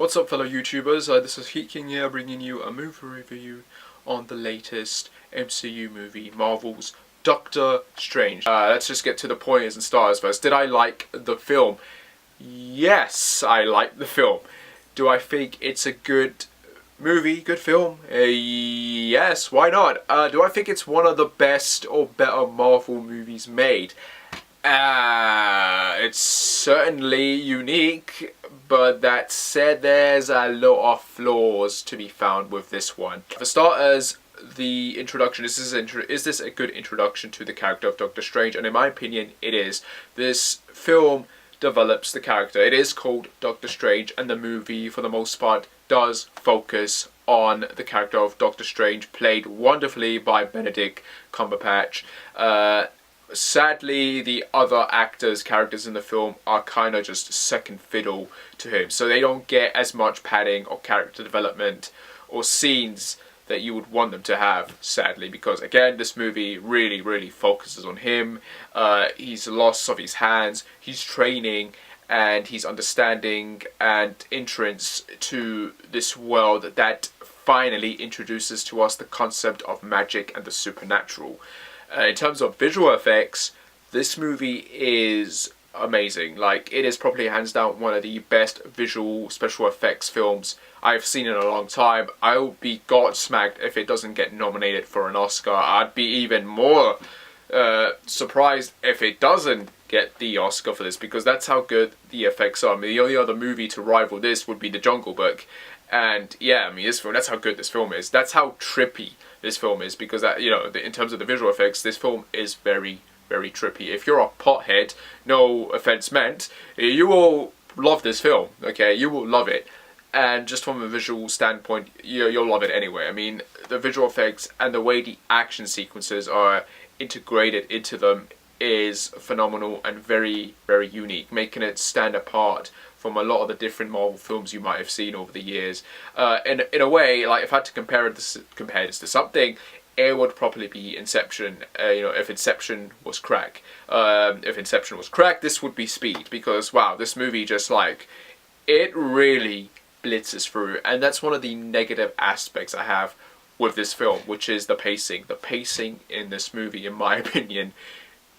What's up, fellow YouTubers? This is Heat King here, bringing you a movie review on the latest MCU movie, Marvel's Doctor Strange. Let's just get to the pointers and stars first. Did I like the film? Yes, I liked the film. Do I think it's a good movie, good film? Yes, why not? Do I think it's one of the best or better Marvel movies made? It's certainly unique, but that said, there's a lot of flaws to be found with this one. For starters, the introduction. Is this a good introduction to the character of Doctor Strange? And in my opinion, it is. This film develops the character. It is called Doctor Strange, and the movie, for the most part, does focus on the character of Doctor Strange, played wonderfully by Benedict Cumberbatch. Sadly, the other characters in the film are kind of just second fiddle to him, so they don't get as much padding or character development or scenes that you would want them to have, sadly, because again, this movie really focuses on him. He's loss of his hands, he's training, and he's understanding and entrance to this world that finally introduces to us the concept of magic and the supernatural. In terms of visual effects, this movie is amazing. Like, it is probably hands down one of the best visual special effects films I've seen in a long time. I would be godsmacked if it doesn't get nominated for an Oscar. I'd be even more surprised if it doesn't get the Oscar for this, because that's how good the effects are. I mean, the only other movie to rival this would be The Jungle Book. And yeah, I mean, this film, that's how good this film is. That's how trippy this film is, because that, you know, in terms of the visual effects, this film is very trippy. If you're a pothead, no offense meant, you will love this film, okay? You will love it. And just from a visual standpoint, you'll love it anyway. I mean, the visual effects and the way the action sequences are integrated into them is phenomenal and very unique, making it stand apart from a lot of the different Marvel films you might have seen over the years. In a way, like, if I had to compare this to something, it would probably be Inception. You know, if Inception was crack. This would be Speed, because wow, this movie just, like, it really blitzes through, and that's one of the negative aspects I have with this film, which is the pacing. The pacing in this movie, in my opinion,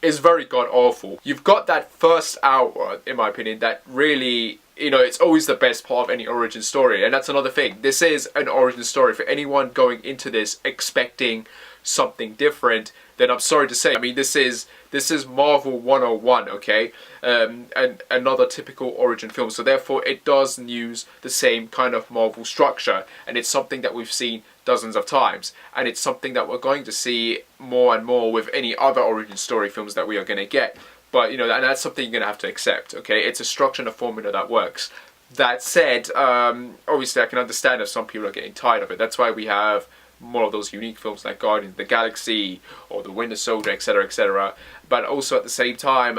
is very god-awful. You've got that first hour, in my opinion, that really, you know, it's always the best part of any origin story. And that's another thing. This is an origin story. For anyone going into this expecting something different, then I'm sorry to say, I mean, this is Marvel 101, okay? And another typical origin film. So therefore, it does use the same kind of Marvel structure. And it's something that we've seen dozens of times. And it's something that we're going to see more and more with any other origin story films that we are going to get. But, you know, and that's something you're going to have to accept, okay? It's a structure and a formula that works. That said, obviously I can understand if some people are getting tired of it. That's why we have more of those unique films like Guardians of the Galaxy or The Winter Soldier, etc, etc. But also at the same time,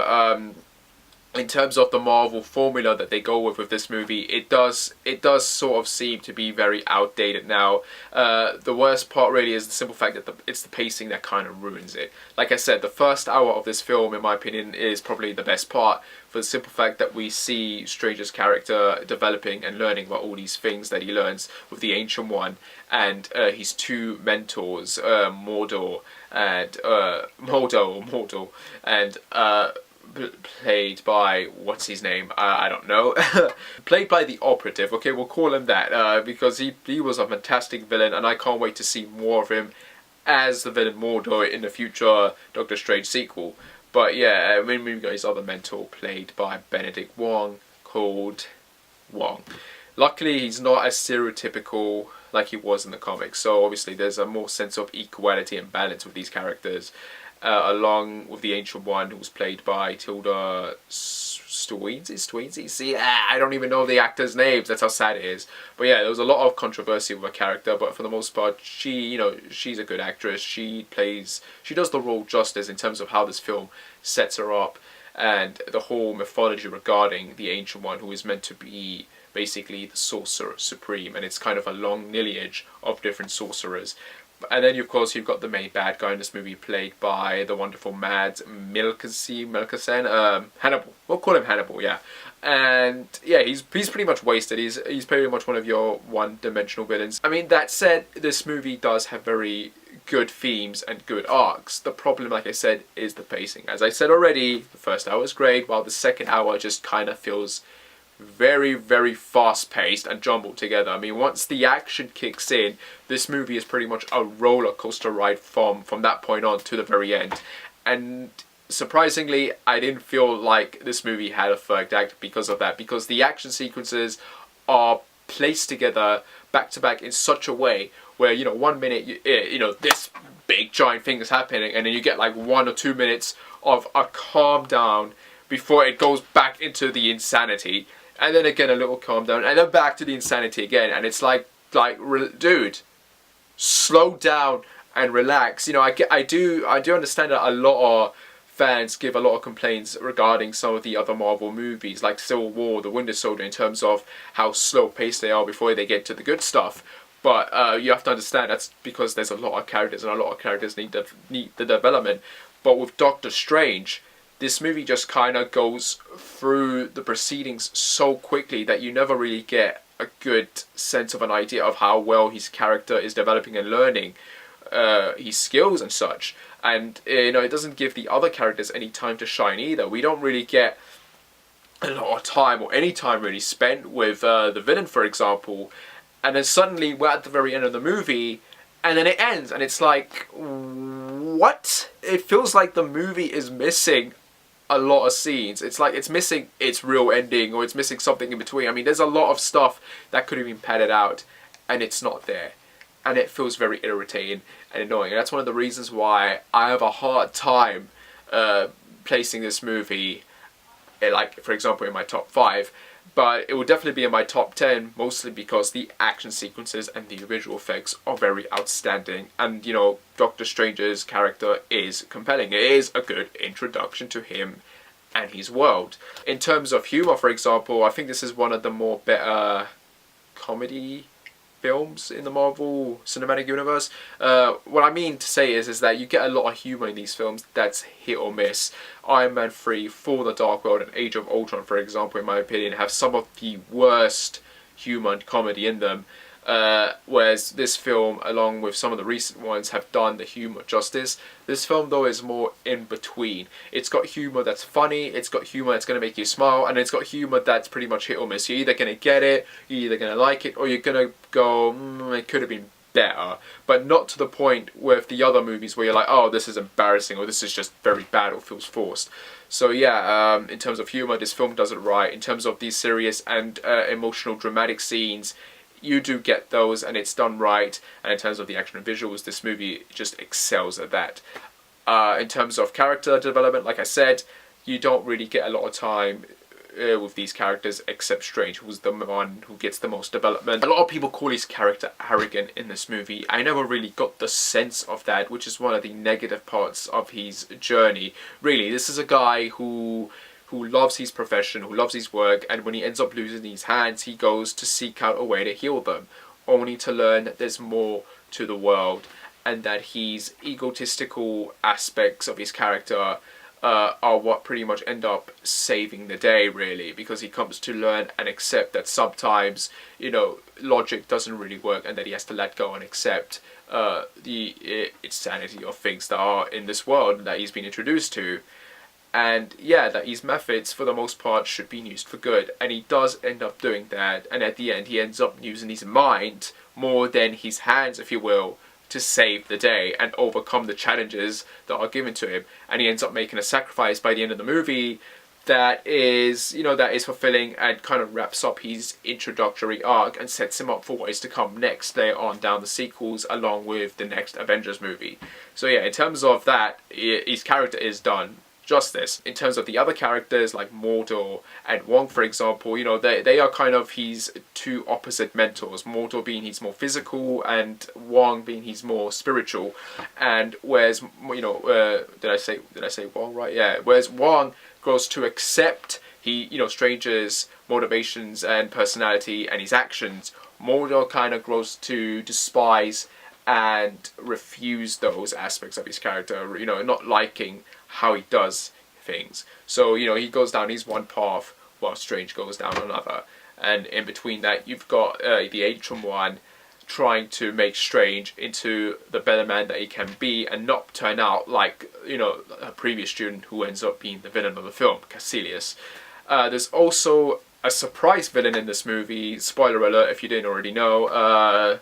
in terms of the Marvel formula that they go with this movie, it does sort of seem to be very outdated now. The worst part really is the simple fact that it's the pacing that kind of ruins it. Like I said, the first hour of this film, in my opinion, is probably the best part, for the simple fact that we see Strange's character developing and learning about all these things that he learns with the Ancient One and his two mentors, Mordor and played by, what's his name? I don't know. Played by the Operative, okay, we'll call him that, because he was a fantastic villain, and I can't wait to see more of him as the villain Mordor in the future Doctor Strange sequel. But yeah, I mean, we've got his other mentor played by Benedict Wong, called Wong. Luckily, he's not as stereotypical like he was in the comics, so obviously there's a more sense of equality and balance with these characters. Along with the Ancient One, who was played by Tilda Swinton. See, I don't even know the actors' names. That's how sad it is. But yeah, there was a lot of controversy with her character. But for the most part, she's a good actress. She does the role justice in terms of how this film sets her up, and the whole mythology regarding the Ancient One, who is meant to be basically the Sorcerer Supreme, and it's kind of a long lineage of different sorcerers. And then, of course, you've got the main bad guy in this movie, played by the wonderful Mads Mikkelsen, Hannibal. We'll call him Hannibal, yeah. And yeah, he's pretty much wasted. He's pretty much one of your one-dimensional villains. I mean, that said, this movie does have very good themes and good arcs. The problem, like I said, is the pacing. As I said already, the first hour is great, while the second hour just kind of feels very, very fast-paced and jumbled together. I mean, once the action kicks in, this movie is pretty much a roller coaster ride from that point on to the very end. And surprisingly, I didn't feel like this movie had a third act because of that, because the action sequences are placed together back to back in such a way where, you know, 1 minute, you know, this big giant thing is happening, and then you get like 1 or 2 minutes of a calm down before it goes back into the insanity, and then again a little calm down, and then back to the insanity again. And it's like dude, slow down and relax. You know, I do understand that a lot of fans give a lot of complaints regarding some of the other Marvel movies, like Civil War, The Winter Soldier, in terms of how slow paced they are before they get to the good stuff. But you have to understand that's because there's a lot of characters, and a lot of characters need the development. But with Doctor Strange, this movie just kind of goes through the proceedings so quickly that you never really get a good sense of an idea of how well his character is developing and learning his skills and such. And you know, it doesn't give the other characters any time to shine either. We don't really get a lot of time or any time really spent with the villain, for example. And then suddenly we're at the very end of the movie, and then it ends, and it's like, what? It feels like the movie is missing a lot of scenes. It's like it's missing its real ending, or it's missing something in between. I mean, there's a lot of stuff that could have been padded out, and it's not there. And it feels very irritating and annoying. And that's one of the reasons why I have a hard time placing this movie, like, for example, in my top 5. But it will definitely be in my top 10, mostly because the action sequences and the visual effects are very outstanding. And, you know, Doctor Strange's character is compelling. It is a good introduction to him and his world. In terms of humor, for example, I think this is one of the more better comedy films in the Marvel Cinematic Universe. What I mean to say is that you get a lot of humor in these films that's hit or miss. Iron Man 3, For the Dark World, and Age of Ultron, for example, in my opinion, have some of the worst humor and comedy in them. Whereas this film, along with some of the recent ones, have done the humor justice. This film, though, is more in between. It's got humor that's funny, it's got humor that's going to make you smile, and it's got humor that's pretty much hit or miss. You're either going to get it, you're either going to like it, or you're going to go, it could have been better. But not to the point with the other movies where you're like, oh, this is embarrassing, or this is just very bad, or feels forced. So yeah, in terms of humor, this film does it right. In terms of these serious and emotional, dramatic scenes, you do get those, and it's done right. And in terms of the action and visuals, this movie just excels at that. In terms of character development, like I said, you don't really get a lot of time with these characters, except Strange, who's the one who gets the most development. A lot of people call his character arrogant in this movie. I never really got the sense of that, which is one of the negative parts of his journey. Really, this is a guy who loves his profession, who loves his work, and when he ends up losing his hands, he goes to seek out a way to heal them, only to learn that there's more to the world, and that his egotistical aspects of his character are what pretty much end up saving the day, really, because he comes to learn and accept that sometimes, you know, logic doesn't really work, and that he has to let go and accept the insanity of things that are in this world that he's been introduced to. And yeah, that his methods, for the most part, should be used for good. And he does end up doing that. And at the end, he ends up using his mind more than his hands, if you will, to save the day and overcome the challenges that are given to him. And he ends up making a sacrifice by the end of the movie that is, you know, that is fulfilling and kind of wraps up his introductory arc and sets him up for what is to come next later on down the sequels, along with the next Avengers movie. So yeah, in terms of that, his character is done justice. In terms of the other characters like Mordo and Wong, for example, you know, they are kind of his two opposite mentors. Mordo being his more physical, and Wong being his more spiritual. And whereas, you know, did I say Wong right? Yeah. Whereas Wong grows to accept Strange's motivations and personality and his actions, Mordo kind of grows to despise and refuse those aspects of his character, you know, not liking how he does things. So, you know, he goes down his one path while Strange goes down another. And in between that, you've got the Ancient One trying to make Strange into the better man that he can be and not turn out like, you know, a previous student who ends up being the villain of the film, Caecilius. There's also a surprise villain in this movie, spoiler alert if you didn't already know,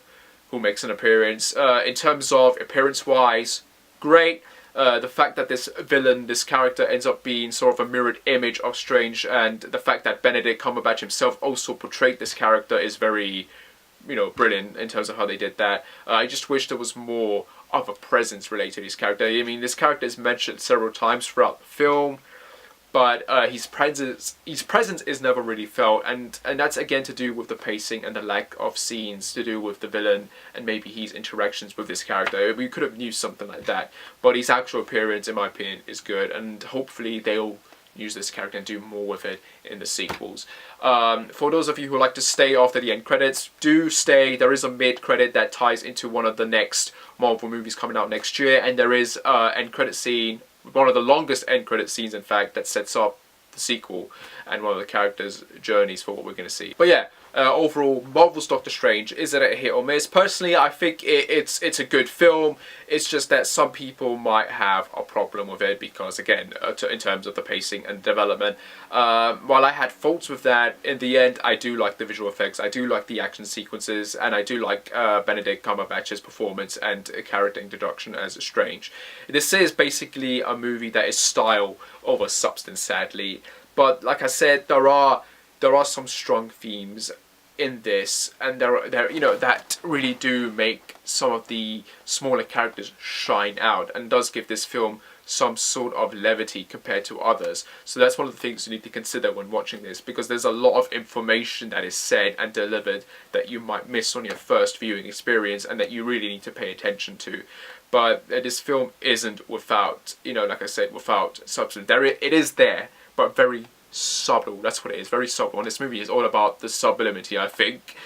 who makes an appearance. In terms of appearance-wise, great. The fact that this villain, this character, ends up being sort of a mirrored image of Strange, and the fact that Benedict Cumberbatch himself also portrayed this character is very, you know, brilliant in terms of how they did that. I just wish there was more of a presence related to his character. I mean, this character is mentioned several times throughout the film, but his presence is never really felt, and that's again to do with the pacing and the lack of scenes to do with the villain and maybe his interactions with this character. We could have used something like that, but his actual appearance, in my opinion, is good, and hopefully they'll use this character and do more with it in the sequels. For those of you who like to stay after the end credits, do stay. There is a mid-credit that ties into one of the next Marvel movies coming out next year, and there is an end credit scene, one of the longest end credit scenes in fact, that sets up the sequel and one of the characters' journeys for what we're going to see. But yeah, overall, Marvel's Doctor Strange, is it a hit or miss? Personally, I think it's a good film. It's just that some people might have a problem with it because, again, in terms of the pacing and development. While I had faults with that, in the end, I do like the visual effects, I do like the action sequences, and I do like Benedict Cumberbatch's performance and character introduction as Strange. This is basically a movie that is style over substance, sadly. But like I said, there are some strong themes in this, and there you know, that really do make some of the smaller characters shine out, and does give this film some sort of levity compared to others. So that's one of the things you need to consider when watching this, because there's a lot of information that is said and delivered that you might miss on your first viewing experience and that you really need to pay attention to. But this film isn't without, you know, like I said, without substance. It is there, but very subtle. That's what it is, very subtle. And this movie is all about the sublimity, I think.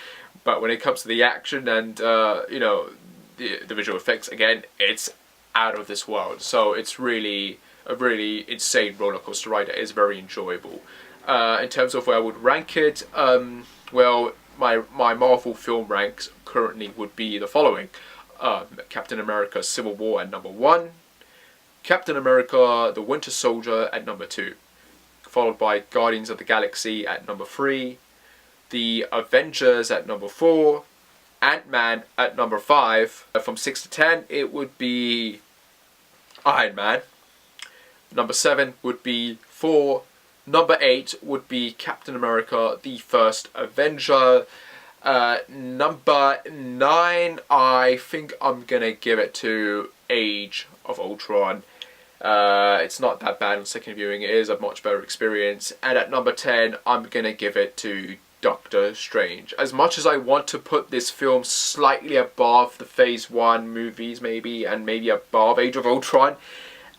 But when it comes to the action and you know, the visual effects, again, it's out of this world. So it's really a really insane roller coaster ride that is very enjoyable. In terms of where I would rank it, well, my Marvel film ranks currently would be the following: Captain America: Civil War at number 1, Captain America: The Winter Soldier at number 2, followed by Guardians of the Galaxy at number 3, The Avengers at number 4, Ant-Man at number 5. From 6 to 10, it would be Iron Man. Number 7 would be Thor. Number 8 would be Captain America: The First Avenger. Number 9, I think I'm gonna give it to Age of Ultron. It's not that bad on second viewing, it is a much better experience. And at number 10, I'm gonna give it to Doctor Strange. As much as I want to put this film slightly above the Phase 1 movies maybe, and maybe above Age of Ultron,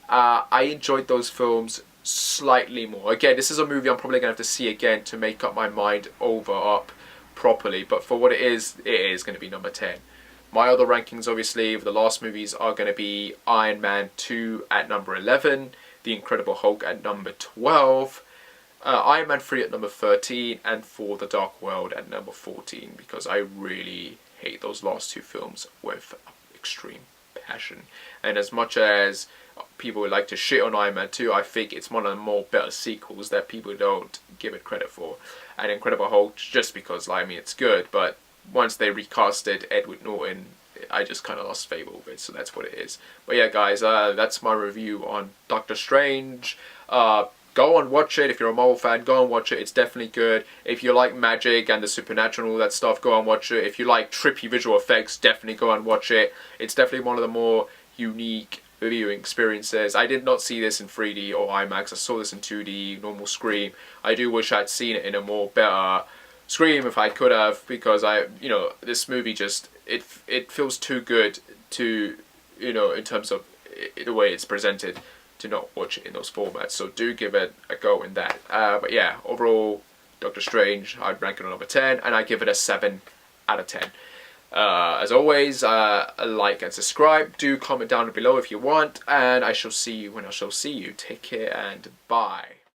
I enjoyed those films slightly more. Again, this is a movie I'm probably gonna have to see again to make up my mind up properly, but for what it is going to be number 10. My other rankings, obviously, for the last movies are going to be Iron Man 2 at number 11, The Incredible Hulk at number 12, Iron Man 3 at number 13, and For the Dark World at number 14, because I really hate those last two films with extreme passion. And as much as people would like to shit on Iron Man 2, I think it's one of the more better sequels that people don't give it credit for. And Incredible Hulk, just because, I mean, it's good, but once they recasted Edward Norton, I just kind of lost favour with it, so that's what it is. But yeah, guys, that's my review on Doctor Strange. Go and watch it. If you're a Marvel fan, go and watch it. It's definitely good. If you like magic and the supernatural and all that stuff, go and watch it. If you like trippy visual effects, definitely go and watch it. It's definitely one of the more unique viewing experiences. I did not see this in 3D or IMAX. I saw this in 2D, normal screen. I do wish I'd seen it in a more better screen if I could have, because this movie just, it feels too good to, in terms of the way it's presented, to not watch it in those formats. So do give it a go in that. But yeah, overall, Doctor Strange, I'd rank it on number 10, and I give it a 7 out of 10. As always, like and subscribe. Do comment down below if you want, and I shall see you when I shall see you. Take care and bye.